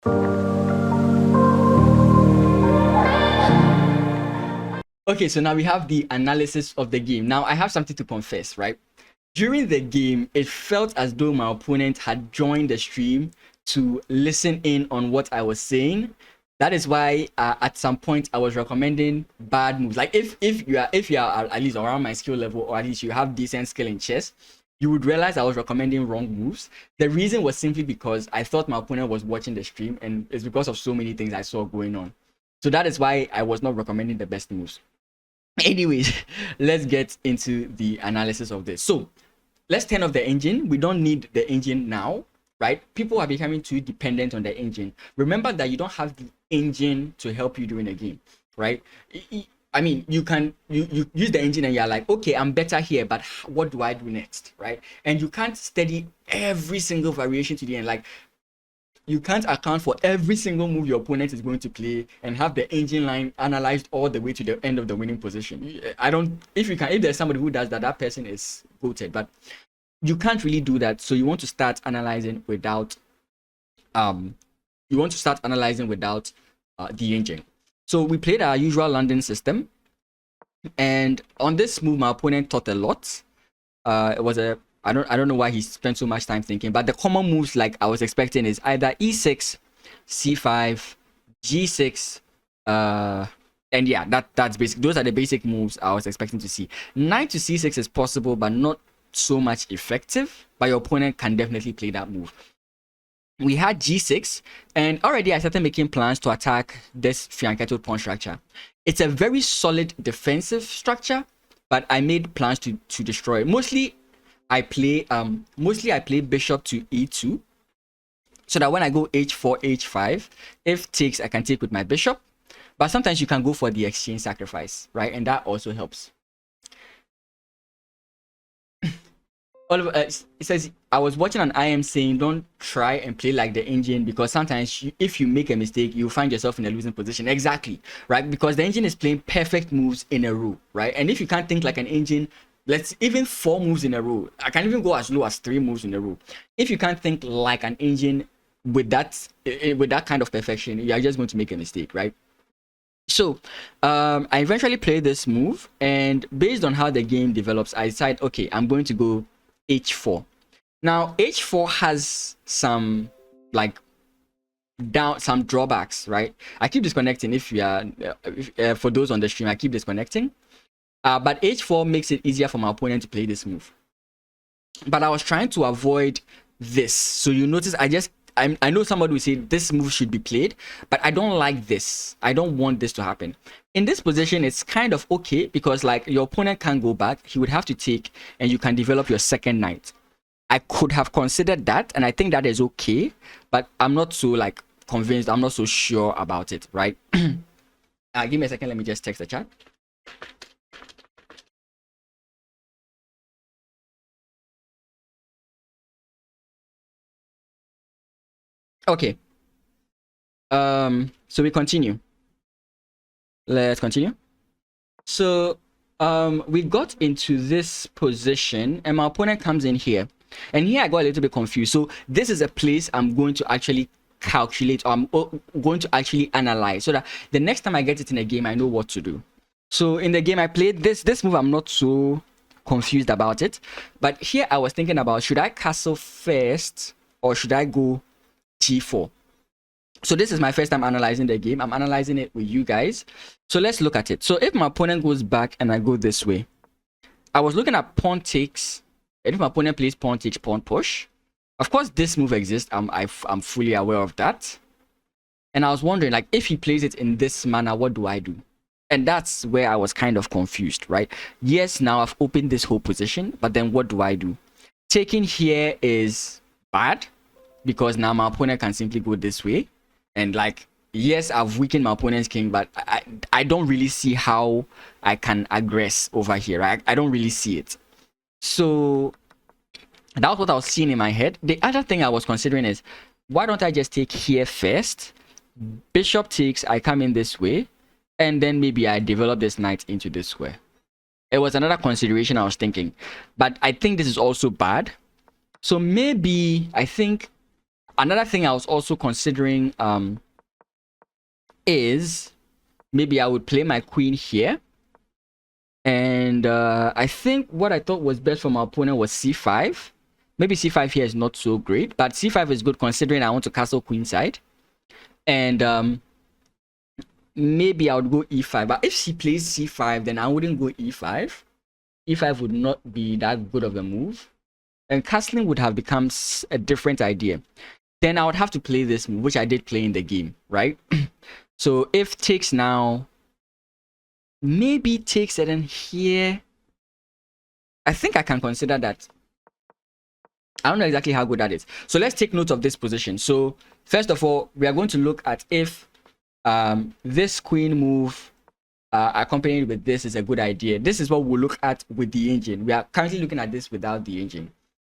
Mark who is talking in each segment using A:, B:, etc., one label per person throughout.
A: Okay, so now we have the analysis of the game. Now I have something to confess, right? During the game, it felt as though my opponent had joined the stream to listen in on what I was saying. That is why at some point I was recommending bad moves. Like if you are at least around my skill level, or at least you have decent skill in chess, you would realize I was recommending wrong moves. The reason was simply because I thought my opponent was watching the stream, and it's because of so many things I saw going on. So that is why I was not recommending the best moves. Anyways, let's get into the analysis of this. So let's turn off the engine. We don't need the engine now, right? People are becoming too dependent on the engine. Remember that you don't have the engine to help you during the game, right? I mean, you use the engine and you're like, okay, I'm better here, but what do I do next, right? And you can't study every single variation to the end. Like, you can't account for every single move your opponent is going to play and have the engine line analyzed all the way to the end of the winning position. If there's somebody who does that, that person is goated, but you can't really do that. So you want to start analyzing without the engine. So we played our usual London system, and on this move my opponent thought a lot. It was I don't know why he spent so much time thinking, but the common moves like I was expecting is either e6, c5, g6, and yeah, that's basic. Those are the basic moves I was expecting to see. Knight to c6 is possible, but not so much effective. But your opponent can definitely play that move. We had g6, and already I started making plans to attack this fianchetto pawn structure. It's a very solid defensive structure, but I made plans to destroy it. Mostly I play bishop to e2, so that when I go h4, h5, if takes, I can take with my bishop. But sometimes you can go for the exchange sacrifice, right? And that also helps. It says, I was watching an IM saying don't try and play like the engine, because sometimes if you make a mistake, you find yourself in a losing position. Exactly, right? Because the engine is playing perfect moves in a row, right? And if you can't think like an engine, let's even 4 moves in a row. I can even go as low as 3 moves in a row. If you can't think like an engine with that kind of perfection, you are just going to make a mistake, right? So I eventually played this move, and based on how the game develops, I decide, okay, I'm going to go h4. Now h4 has some some drawbacks, right? I keep disconnecting if you are for those on the stream, I keep disconnecting. But h4 makes it easier for my opponent to play this move. But I was trying to avoid this. So you notice I know somebody will say this move should be played, but I don't like this. I don't want this to happen. In this position, it's kind of okay, because like your opponent can't go back. He would have to take, and you can develop your second knight. I could have considered that, and I think that is okay, but I'm not so like convinced. I'm not so sure about it, right? Give me a second. Let me just text the chat. Okay. So we continue. Let's continue. So we got into this position, and my opponent comes in here, and here I got a little bit confused. So this is a place I'm going to actually calculate, or I'm going to actually analyze, so that the next time I get it in a game, I know what to do. So in the game I played this move, I'm not so confused about it, but here I was thinking about, should I castle first or should I go g4? So this is my first time analyzing the game. I'm analyzing it with you guys. So let's look at it. So if my opponent goes back and I go this way, I was looking at pawn takes. And if my opponent plays pawn takes, pawn push, of course this move exists. I'm fully aware of that. And I was wondering, like, if he plays it in this manner, what do I do? And that's where I was kind of confused, right? Yes, now I've opened this whole position, but then what do I do? Taking here is bad, because now my opponent can simply go this way, and like, yes, I've weakened my opponent's king, but I don't really see how I can aggress over here, right? I don't really see it. So that was what I was seeing in my head. The other thing I was considering is, why don't I just take here first? Bishop takes, I come in this way, and then maybe I develop this knight into this square. It was another consideration I was thinking, but I think this is also bad. So maybe I think Another thing I was also considering is maybe I would play my queen here. And I think what I thought was best for my opponent was c5. Maybe c5 here is not so great, but c5 is good considering I want to castle queenside. And maybe I would go e5. But if she plays c5, then I wouldn't go e5. e5 would not be that good of a move. And castling would have become a different idea. Then I would have to play this move, which I did play in the game, right? So if takes now, maybe takes it in here. I think I can consider that. I don't know exactly how good that is. So let's take note of this position. So first of all, we are going to look at if this queen move accompanied with this is a good idea. This is what we'll look at with the engine. We are currently looking at this without the engine.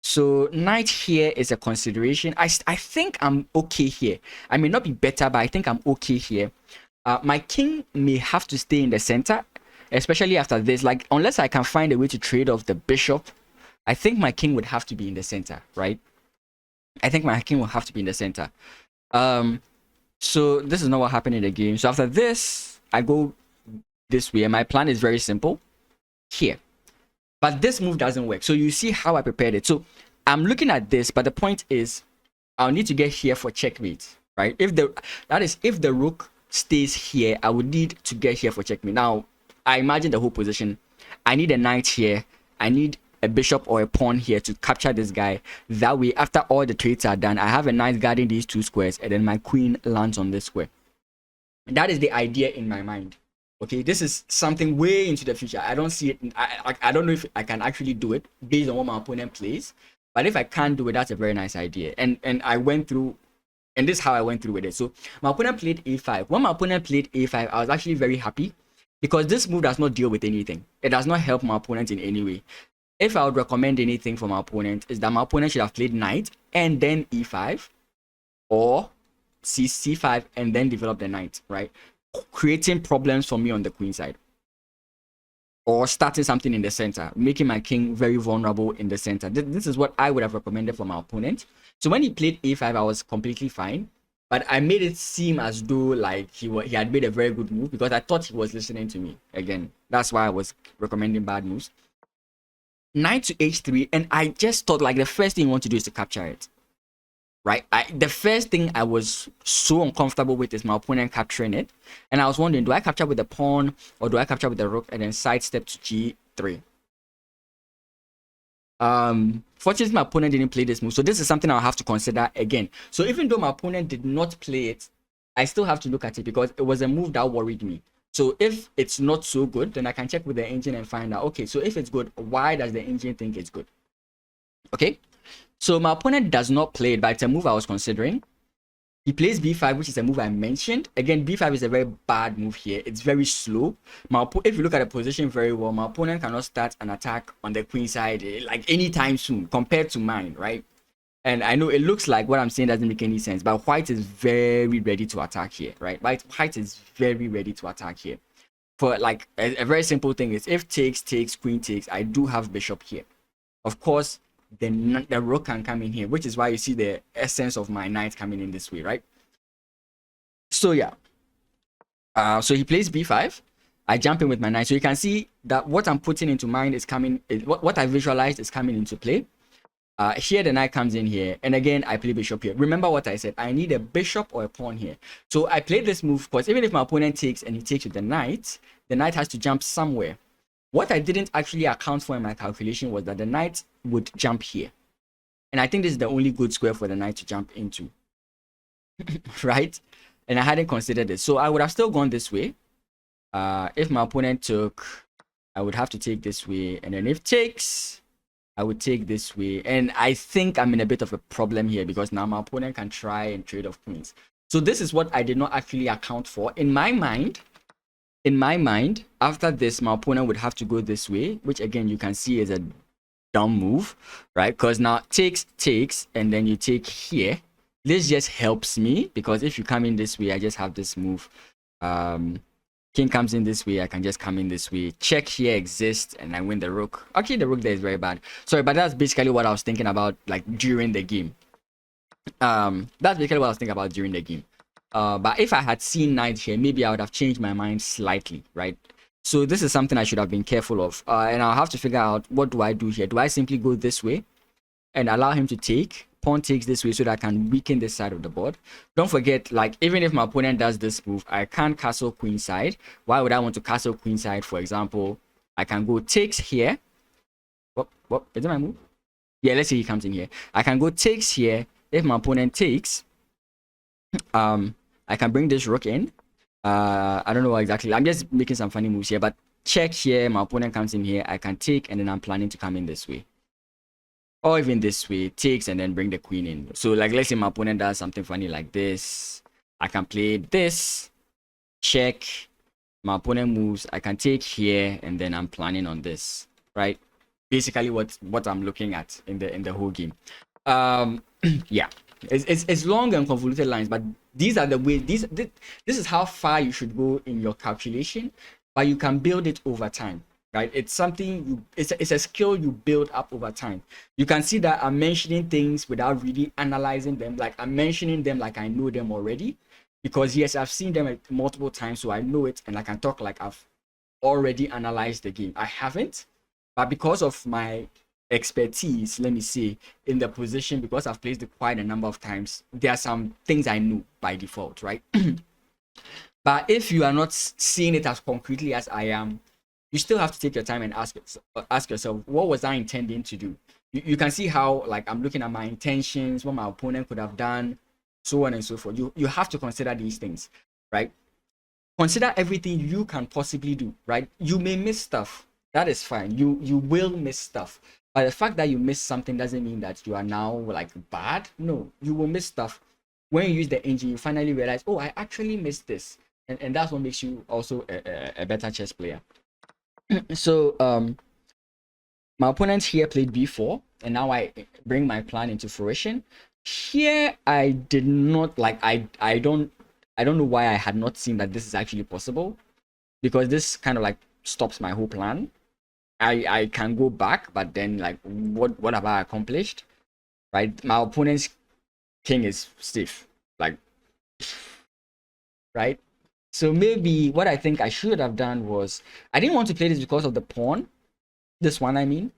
A: So knight here is a consideration. I think I'm okay here. I may not be better, but I think I'm okay here. My king may have to stay in the center, especially after this. Like, unless I can find a way to trade off the bishop, I think my king would have to be in the center, right? I think my king will have to be in the center. So this is not what happened in the game. So after this, I go this way. And my plan is very simple. Here. But this move doesn't work. So you see how I prepared it. So I'm looking at this, but the point is I'll need to get here for checkmate, right? If the rook stays here, I would need to get here for checkmate. Now, I imagine the whole position. I need a knight here. I need a bishop or a pawn here to capture this guy. That way, after all the trades are done, I have a knight guarding these two squares, and then my queen lands on this square. That is the idea in my mind. Okay, this is something way into the future. I don't see it. I don't know if I can actually do it based on what my opponent plays. But if I can't do it, that's a very nice idea. And I went through, and this is how I went through with it. So my opponent played a5. When my opponent played a5, I was actually very happy because this move does not deal with anything. It does not help my opponent in any way. If I would recommend anything for my opponent, is that my opponent should have played knight and then e5, or c5 and then develop the knight, right? Creating problems for me on the queen side, or starting something in the center, making my king very vulnerable in the center. This is what I would have recommended for my opponent. So when he played a5, I was completely fine, but I made it seem as though like he had made a very good move because I thought he was listening to me. Again, that's why I was recommending bad moves. Knight to h3, and I just thought like the first thing you want to do is to capture it. Right, the first thing I was so uncomfortable with is my opponent capturing it, and I was wondering, do I capture with the pawn or do I capture with the rook and then sidestep to g3? Fortunately, my opponent didn't play this move, so this is something I'll have to consider again. So even though my opponent did not play it, I still have to look at it because it was a move that worried me. So if it's not so good, then I can check with the engine and find out, okay, so if it's good, why does the engine think it's good? Okay. So my opponent does not play it, but it's a move I was considering. He plays b5, which is a move I mentioned. Again, b5 is a very bad move here. It's very slow. If you look at the position very well, my opponent cannot start an attack on the queen side like anytime soon compared to mine, right? And I know it looks like what I'm saying doesn't make any sense, but white is very ready to attack here, right? White is very ready to attack here. For like a very simple thing is if takes, queen takes, I do have bishop here. Of course, then the rook can come in here, which is why you see the essence of my knight coming in this way, right? So yeah, so he plays b5. I jump in with my knight, so you can see that what I'm putting into mind is coming. What I visualized is coming into play. Here the knight comes in here, and again I play bishop here. Remember what I said, I need a bishop or a pawn here. So I played this move because even if my opponent takes and he takes with the knight has to jump somewhere. What I didn't actually account for in my calculation was that the knight would jump here. And I think this is the only good square for the knight to jump into. Right? And I hadn't considered this. So I would have still gone this way. If my opponent took, I would have to take this way. And then if takes, I would take this way. And I think I'm in a bit of a problem here because now my opponent can try and trade off queens. So this is what I did not actually account for. In my mind, after this, my opponent would have to go this way, which again, you can see is a dumb move, right? Because now takes, and then you take here. This just helps me because if you come in this way, I just have this move. King comes in this way, I can just come in this way. Check here exists, and I win the rook. Okay, the rook there is very bad. Sorry, but that's basically what I was thinking about like during the game. That's basically what I was thinking about during the game. But if I had seen knight here, maybe I would have changed my mind slightly, right? So this is something I should have been careful of. And I'll have to figure out, what do I do here? Do I simply go this way and allow him to take? Pawn takes this way so that I can weaken this side of the board. Don't forget, like, even if my opponent does this move, I can't castle queenside. Why would I want to castle queenside? For example, I can go takes here. What? Is it my move? Yeah, let's say he comes in here. I can go takes here. If my opponent takes, I can bring this rook in. I don't know exactly. I'm just making some funny moves here, but check here. My opponent comes in here. I can take, and then I'm planning to come in this way. Or even this way, takes, and then bring the queen in. So, like, let's say my opponent does something funny like this. I can play this, check. My opponent moves. I can take here, and then I'm planning on this, right? Basically, what I'm looking at in the whole game. Yeah, it's long and convoluted lines, but these are the ways. This is how far you should go in your calculation, but you can build it over time. Right, it's something it's a skill you build up over time. You can see that I'm mentioning things without really analyzing them. Like, I'm mentioning them like I know them already, because yes, I've seen them multiple times, so I know it, and I can talk like I've already analyzed the game. I haven't, but because of my expertise, let me say, in the position, because I've played it quite a number of times, there are some things I know by default, right? But if you are not seeing it as concretely as I am, you still have to take your time and ask yourself, what was I intending to do? You can see how, like, I'm looking at my intentions, what my opponent could have done, so on and so forth. You have to consider these things, right? Consider everything you can possibly do, right? You may miss stuff. That is fine. You will miss stuff. But the fact that you miss something doesn't mean that you are now, like, bad. No, you will miss stuff. When you use the engine, you finally realize, oh, I actually missed this. And that's what makes you also a better chess player. So my opponent here played b4, and now I bring my plan into fruition. Here I did not, like, I don't know why I had not seen that this is actually possible, because this kind of like stops my whole plan. I can go back, but then, like, what have I accomplished? Right, my opponent's king is stiff, like, right? So maybe what I think I should have done was, I didn't want to play this because of the pawn. This one, I mean.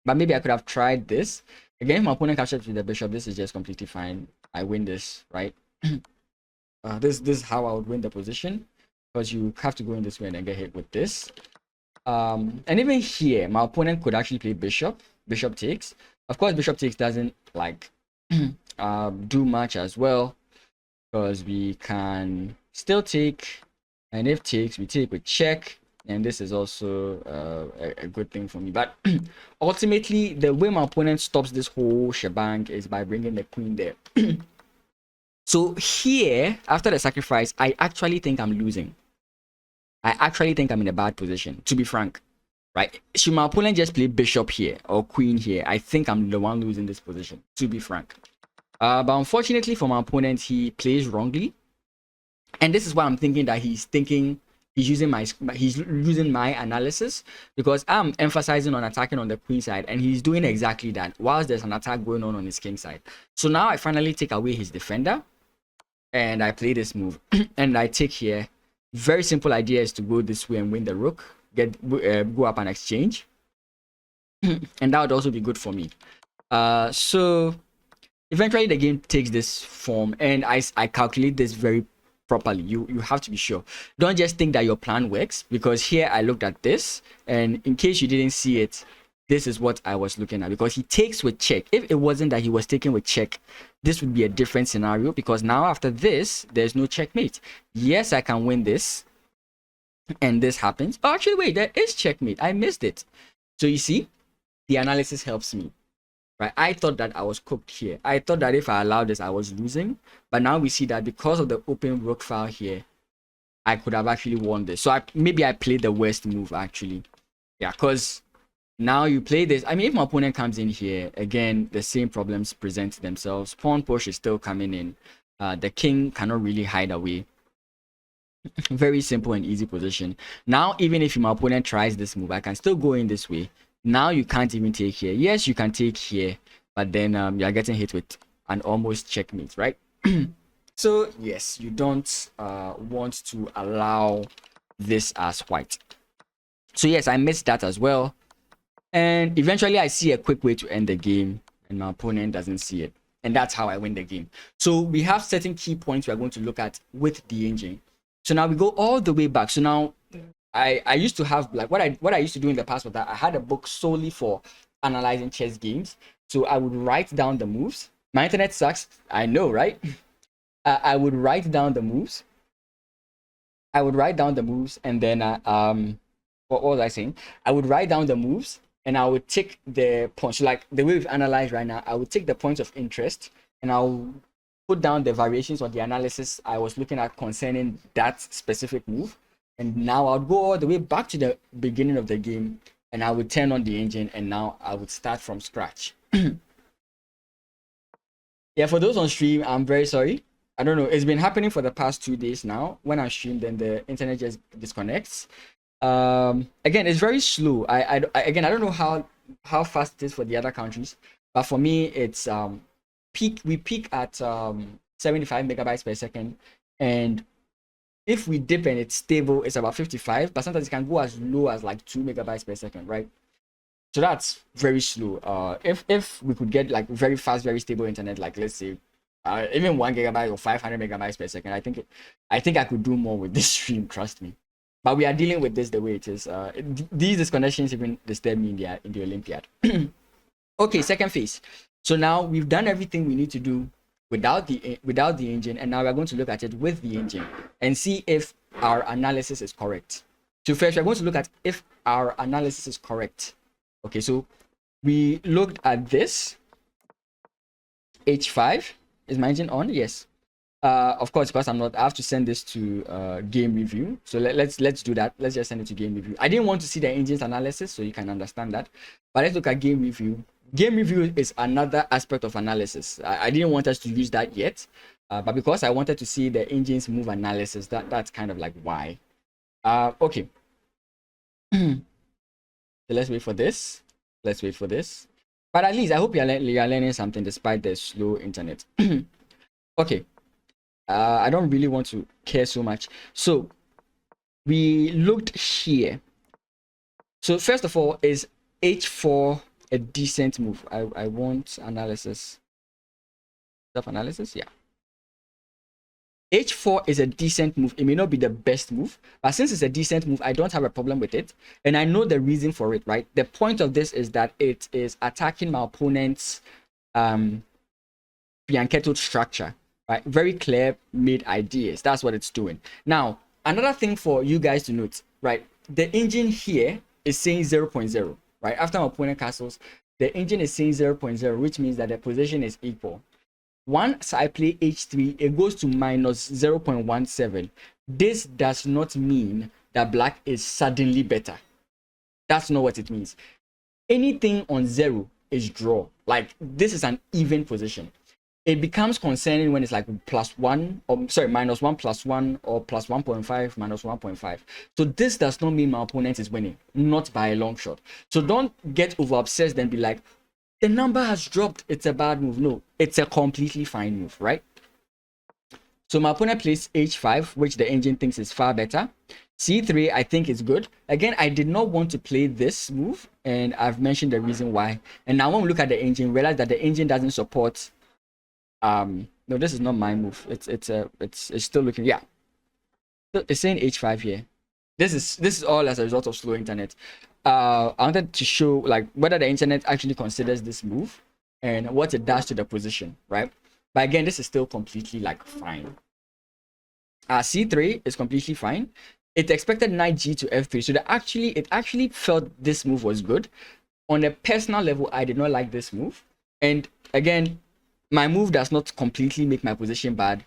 A: But maybe I could have tried this. Again, if my opponent captures with the bishop, this is just completely fine. I win this, right? This is how I would win the position. Because you have to go in this way and then get hit with this. And even here, my opponent could actually play bishop. Bishop takes. Of course, bishop takes doesn't, like, do much as well. Because we can still take, and if takes, we take with check, and this is also a good thing for me. But ultimately, the way my opponent stops this whole shebang is by bringing the queen there. So here, after the sacrifice, I actually think I'm losing. I actually think I'm in a bad position, to be frank, right? Should my opponent just play bishop here or queen here, I think I'm the one losing this position, to be frank. But unfortunately for my opponent, he plays wrongly. And this is why I'm thinking that he's using my analysis, because I'm emphasizing on attacking on the queen side, and he's doing exactly that whilst there's an attack going on his king side. So now I finally take away his defender, and I play this move, and I take here. Very simple idea is to go this way and win the rook, go up and exchange, and that would also be good for me. So eventually the game takes this form, and I calculate this very properly. You have to be sure. Don't just think that your plan works, because here I looked at this, and in case you didn't see it, this is what I was looking at, because he takes with check. If it wasn't that he was taking with check, this would be a different scenario, because now after this, there's no checkmate. Yes, I can win this, and this happens. Oh, actually, wait, there is checkmate. I missed it. So you see, the analysis helps me. Right, I thought that I was cooked here. I thought that if I allowed this, I was losing. But now we see that because of the open rook file here, I could have actually won this. So maybe I played the worst move, actually. Yeah, because now you play this. I mean, if my opponent comes in here, again, the same problems present themselves. Pawn push is still coming in. The king cannot really hide away. Very simple and easy position. Now, even if my opponent tries this move, I can still go in this way. Now you can't even take here. Yes, you can take here, but then you are getting hit with an almost checkmate, right? So yes, you don't want to allow this as white. So yes, I missed that as well. And eventually I see a quick way to end the game, and my opponent doesn't see it. And that's how I win the game. So we have certain key points we're going to look at with the engine. So now we go all the way back. So now I used to have, like, what I used to do in the past was that I had a book solely for analyzing chess games. So I would write down the moves. My internet sucks, I know, right? I would write down the moves. And then what was I saying? I would write down the moves, and I would take the points. So like the way we've analyzed right now, I would take the points of interest, and I'll put down the variations on the analysis I was looking at concerning that specific move. And now I'll go all the way back to the beginning of the game, and I would turn on the engine, and now I would start from scratch. Yeah, for those on stream, I'm very sorry. I don't know. It's been happening for the past 2 days now. When I stream, then the internet just disconnects. Again, it's very slow. Again, I don't know how fast it is for the other countries, but for me, it's we peak at 75 megabytes per second, and if we dip and it's stable, it's about 55, but sometimes it can go as low as like 2 megabytes per second, right? So that's very slow. If we could get like very fast, very stable internet, like let's say even 1 gigabyte or 500 megabytes per second, I think I could do more with this stream, trust me. But we are dealing with this the way it is. These disconnections even disturb me in the Olympiad. Okay, second phase. So now we've done everything we need to do without the engine, and now we're going to look at it with the engine and see if our analysis is correct. So first, we're going to look at if our analysis is correct. Okay, so we looked at this. H5. Is my engine on? Yes. Of course, because I have to send this to game review. So let's do that. Let's just send it to game review. I didn't want to see the engine's analysis, so you can understand that. But let's look at game review. Game review is another aspect of analysis. I didn't want us to use that yet, but because I wanted to see the engine's move analysis, that's kind of like why. Okay. So let's wait for this. But at least I hope you're learning something despite the slow internet. Okay. I don't really want to care so much. So we looked here. So first of all, is H4 a decent move? I want analysis. Self-analysis, yeah. H4 is a decent move. It may not be the best move, but since it's a decent move, I don't have a problem with it. And I know the reason for it, right? The point of this is that it is attacking my opponent's Bianchetto structure, right? Very clear made ideas. That's what it's doing. Now, another thing for you guys to note, right? The engine here is saying 0.0, right? After my opponent castles, the engine is saying 0.0, which means that the position is equal. Once I play h3, it goes to minus 0.17. This does not mean that black is suddenly better. That's not what it means. Anything on 0 is draw. Like, this is an even position. It becomes concerning when it's like +1, or sorry, -1 +1, or +1.5 -1.5. So this does not mean my opponent is winning, not by a long shot. So don't get over obsessed and be like, the number has dropped, it's a bad move. No, it's a completely fine move, right? So my opponent plays h5, which the engine thinks is far better. c3, I think is good. Again, I did not want to play this move, and I've mentioned the reason why. And now when we look at the engine, realize that the engine doesn't support. No, this is not my move. It's still looking, yeah. So it's saying h5 here. This is all as a result of slow internet. I wanted to show like whether the internet actually considers this move and what it does to the position, right? But again, this is still completely like fine. c3 is completely fine. It expected knight g to f3, so it actually felt this move was good. On a personal level, I did not like this move, and again, my move does not completely make my position bad.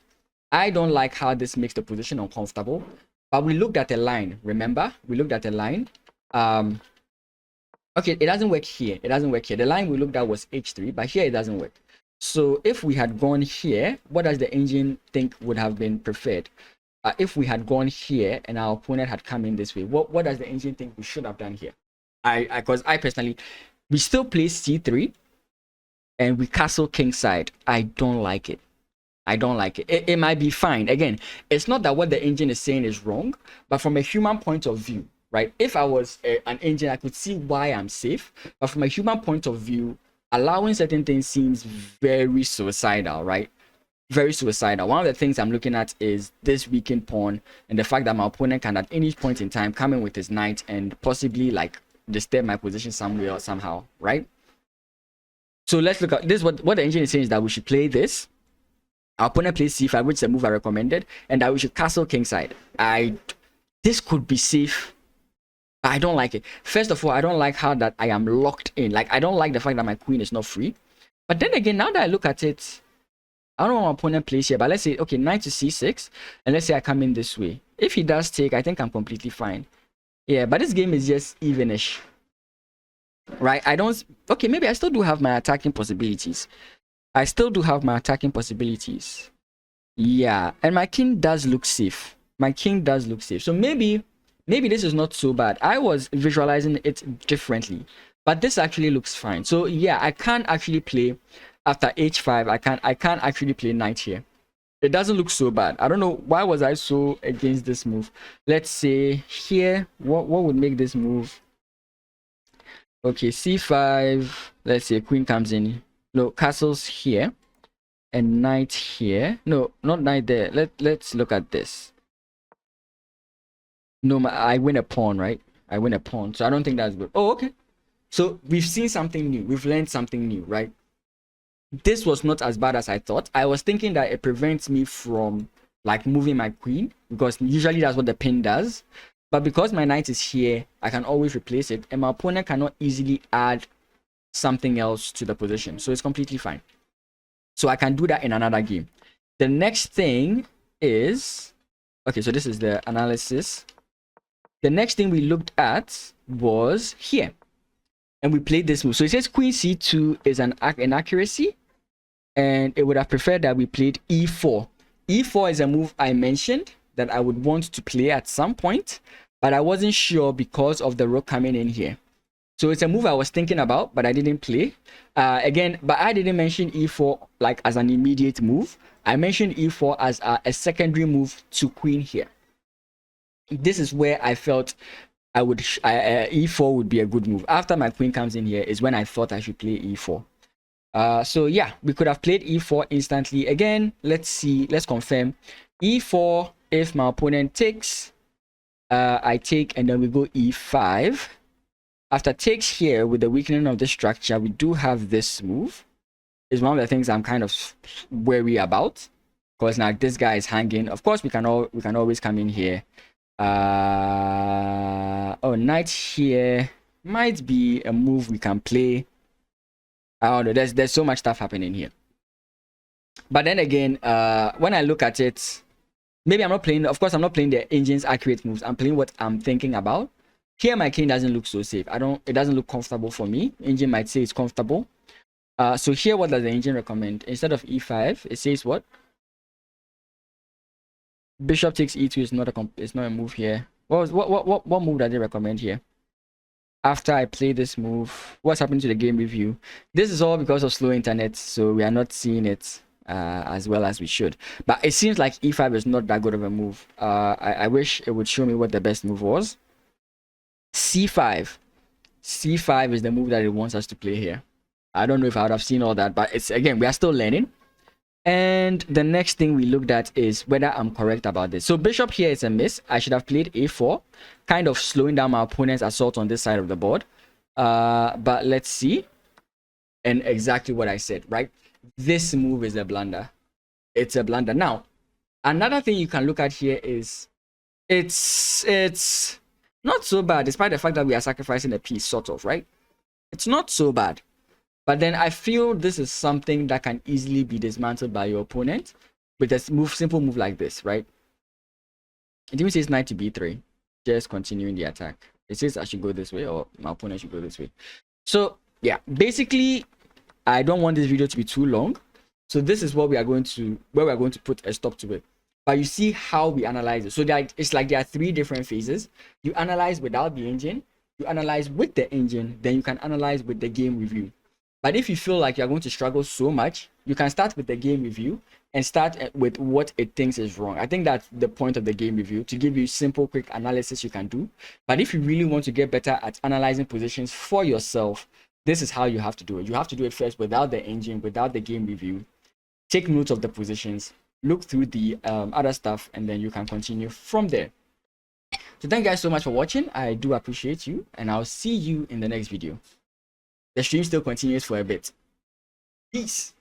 A: I don't like how this makes the position uncomfortable. But we looked at a line, remember? We looked at a line. Okay, it doesn't work here. It doesn't work here. The line we looked at was h3, but here it doesn't work. So if we had gone here, what does the engine think would have been preferred? If we had gone here and our opponent had come in this way, what does the engine think we should have done here? Because I personally, we still play c3. and we castle kingside. I don't like it. I don't like it. It might be fine. Again, it's not that what the engine is saying is wrong, but from a human point of view, right? If I was an engine, I could see why I'm safe. But from a human point of view, allowing certain things seems very suicidal, right? Very suicidal. One of the things I'm looking at is this weakened pawn and the fact that my opponent can at any point in time come in with his knight and possibly like disturb my position somewhere or somehow, right? So let's look at this. What the engine is saying is that we should play this. Our opponent plays c5, which is a move I recommended, and that we should castle kingside. This could be safe. I don't like it. First of all, I don't like how that I am locked in. Like, I don't like the fact that my queen is not free. But then again, now that I look at it, I don't know what my opponent plays here, but let's say, okay, knight to c6, and let's say I come in this way. If he does take, I think I'm completely fine. Yeah, but this game is just evenish. Right? Okay, maybe I still do have my attacking possibilities. Yeah, and my king does look safe. So maybe this is not so bad. I was visualizing it differently, but this actually looks fine. So yeah, I can't actually play after h5. I can't actually play knight here. It doesn't look so bad. I don't know why was I so against this move. Let's say here, what would make this move? Okay, c5. Let's say queen comes in. No, castles here. And knight here. No, not knight there. Let's look at this. No, I win a pawn, right? I win a pawn. So I don't think that's good. Oh, okay. So we've seen something new. We've learned something new, right? This was not as bad as I thought. I was thinking that it prevents me from like moving my queen, because usually that's what the pin does. But because my knight is here, I can always replace it, and my opponent cannot easily add something else to the position. So it's completely fine. So I can do that in another game. The next thing is, okay, so this is the analysis. The next thing we looked at was here. And we played this move. So it says queen c2 is an inaccuracy. And it would have preferred that we played e4. e4 is a move I mentioned that I would want to play at some point, but I wasn't sure because of the rook coming in here. So it's a move I was thinking about, but I didn't play. Again, but I didn't mention e4 like as an immediate move. I mentioned e4 as a secondary move to queen here. This is where I felt e4 would be a good move. After my queen comes in here is when I thought I should play e4. So yeah, we could have played e4 instantly. Again, let's see, let's confirm. e4, if my opponent takes, I take, and then we go e5. After takes here, with the weakening of the structure, we do have this move. Is one of the things I'm kind of wary about, because now this guy is hanging. Of course, we can always come in here. Oh, knight here might be a move we can play. I don't know. There's so much stuff happening here. But then again, when I look at it, maybe I'm not playing. Of course, I'm not playing the engine's accurate moves. I'm playing what I'm thinking about. Here, my king doesn't look so safe. It doesn't look comfortable for me. Engine might say it's comfortable. So here, what does the engine recommend? Instead of e5, it says what? Bishop takes e2 is not a move here. What move does it recommend here? After I play this move, what's happening to the game review? This is all because of slow internet, so we are not seeing it as well as we should. But it seems like e5 is not that good of a move. I wish it would show me what the best move was. c5 is the move that it wants us to play here. I don't know if I would have seen all that, but it's, again, we are still learning. And the next thing we looked at is whether I'm correct about this. So bishop here is a miss. I should have played a4, kind of slowing down my opponent's assault on this side of the board. But let's see. And exactly what I said, right? This move is a blunder. It's a blunder. Now, another thing you can look at here is it's not so bad, despite the fact that we are sacrificing a piece, sort of, right? It's not so bad. But then I feel this is something that can easily be dismantled by your opponent with a simple move like this, right? It even says knight to b3, just continuing the attack. It says I should go this way, or my opponent should go this way. So yeah, basically, I don't want this video to be too long. So this is what we are going to, where we are going to put a stop to it. But you see how we analyze it. So it's like there are three different phases. You analyze without the engine, you analyze with the engine, then you can analyze with the game review. But if you feel like you're going to struggle so much, you can start with the game review and start with what it thinks is wrong. I think that's the point of the game review, to give you simple, quick analysis you can do. But if you really want to get better at analyzing positions for yourself, this is how you have to do it. You have to do it first without the engine, without the game review. Take notes of the positions, look through the other stuff, and then you can continue from there. So thank you guys so much for watching. I do appreciate you, and I'll see you in the next video. The stream still continues for a bit. Peace.